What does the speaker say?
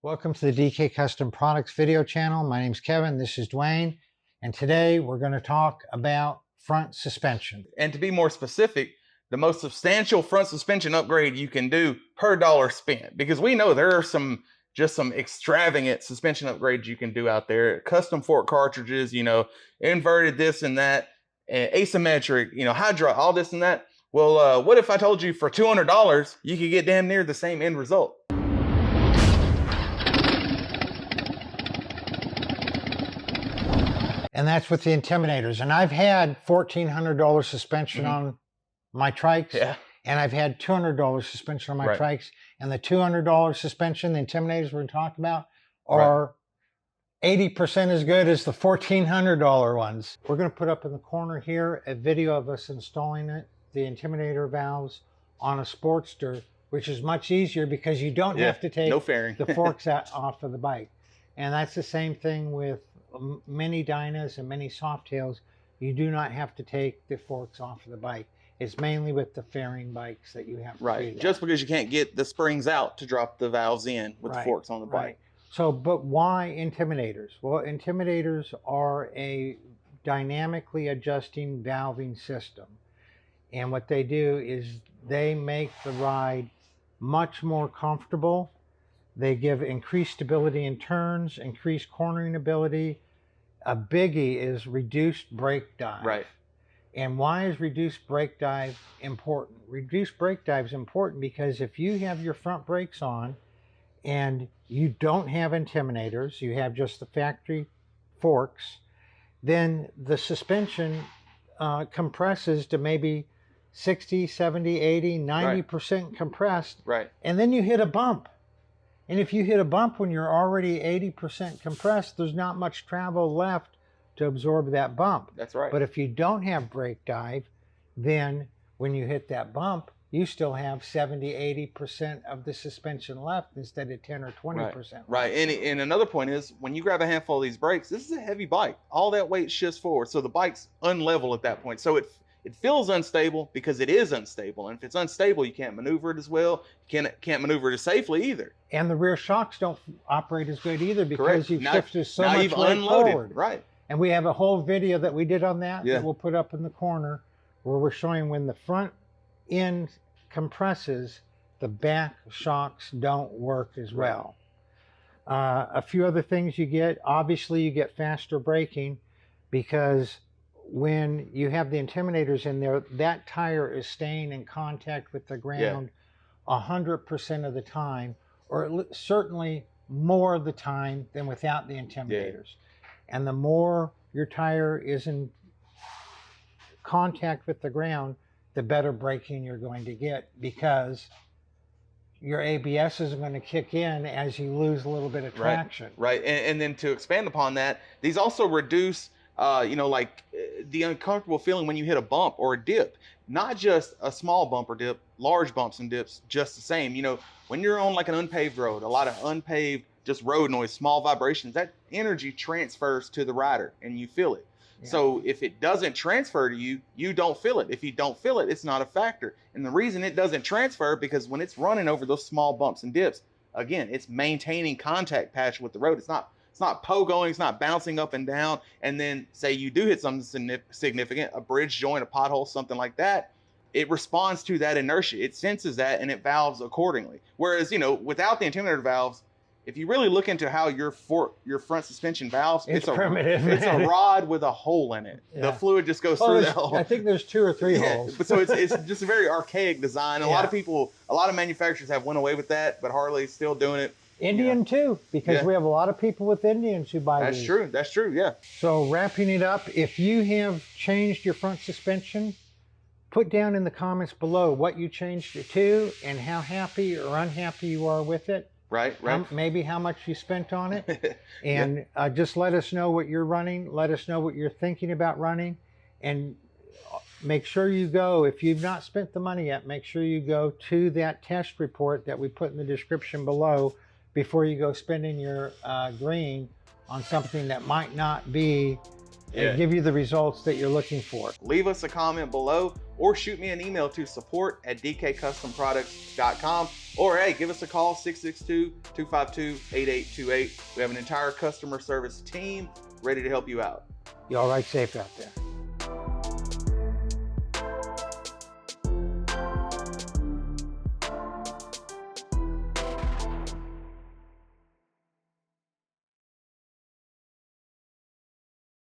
Welcome to the DK Custom Products video channel. My name's Kevin, this is Dwayne, and today we're going to talk about front suspension. And to be more specific, the most substantial front suspension upgrade you can do per dollar spent, because we know there are some extravagant suspension upgrades you can do out there. Custom fork cartridges, inverted this and that, asymmetric, hydraulic, all this and that. Well, what if I told you for $200 you could get damn near the same end result? And that's with the Intiminators. And I've had $1,400 suspension on my trikes, and I've had $200 suspension on my trikes. And the $200 suspension, the Intiminators we're talking about, are 80% as good as the $1,400 ones. We're going to put up in the corner here a video of us installing the Intiminator valves on a Sportster, which is much easier because you don't have to take the forks off of the bike. And that's the same thing with many Dynas and many Softails. You do not have to take the forks off of the bike. It's mainly with the fairing bikes that you have to do that. Just because you can't get the springs out to drop the valves in with the forks on the bike. So, but why Intiminators? Well, Intiminators are a dynamically adjusting valving system. And what they do is they make the ride much more comfortable. They give increased stability in turns, increased cornering ability. A biggie is reduced brake dive. And why is reduced brake dive important? Reduced brake dive is important because if you have your front brakes on and you don't have Intiminators, you have just the factory forks, then the suspension compresses to maybe 60, 70, 80, 90% compressed. And then you hit a bump. And if you hit a bump when you're already 80% compressed, there's not much travel left to absorb that bump. But if you don't have brake dive, then when you hit that bump, you still have 70, 80% of the suspension left instead of 10 or 20%. And another point is, when you grab a handful of these brakes, this is a heavy bike. All that weight shifts forward. So the bike's unlevel at that point. So it feels unstable because it is unstable. And if it's unstable, you can't maneuver it as well. You can't maneuver it as safely either. And the rear shocks don't operate as good either because you've shifted so much weight forward. And we have a whole video that we did on that that we'll put up in the corner where we're showing when the front end compresses, the back shocks don't work as well. A few other things you get. Obviously, you get faster braking because when you have the Intiminators in there, that tire is staying in contact with the ground 100% of the time, or certainly more of the time than without the Intiminators. And the more your tire is in contact with the ground, the better braking you're going to get because your ABS is going to kick in as you lose a little bit of traction. And then to expand upon that, these also reduce like the uncomfortable feeling when you hit a bump or a dip. Not just a small bump or dip, large bumps and dips just the same. When you're on like an unpaved road, a lot of unpaved, just road noise, small vibrations, that energy transfers to the rider and you feel it. So if it doesn't transfer to you, you don't feel it. If you don't feel it, it's not a factor. And the reason it doesn't transfer, because when it's running over those small bumps and dips, again, it's maintaining contact patch with the road. It's not pogoing, it's not bouncing up and down. And then say you do hit something significant, a bridge joint, a pothole, something like that, it responds to that inertia. It senses that and it valves accordingly. Whereas, without the Intiminator valves, if you really look into how your front suspension valves, it's primitive. It's a rod with a hole in it. The fluid just goes through that hole. I think there's 2 or 3 holes. But so it's just a very archaic design. A lot of manufacturers have went away with that, but Harley's still doing it. Indian too, because we have a lot of people with Indians who buy these. That's true, So wrapping it up, if you have changed your front suspension, put down in the comments below what you changed it to and how happy or unhappy you are with it. Maybe how much you spent on it. And just let us know what you're running. Let us know what you're thinking about running. And make sure you go, if you've not spent the money yet, make sure you go to that test report that we put in the description below before you go spending your green on something that might not be and give you the results that you're looking for. Leave us a comment below or shoot me an email to support@dkcustomproducts.com, or hey, give us a call, 662-252-8828. We have an entire customer service team ready to help you out. Y'all ride safe out there.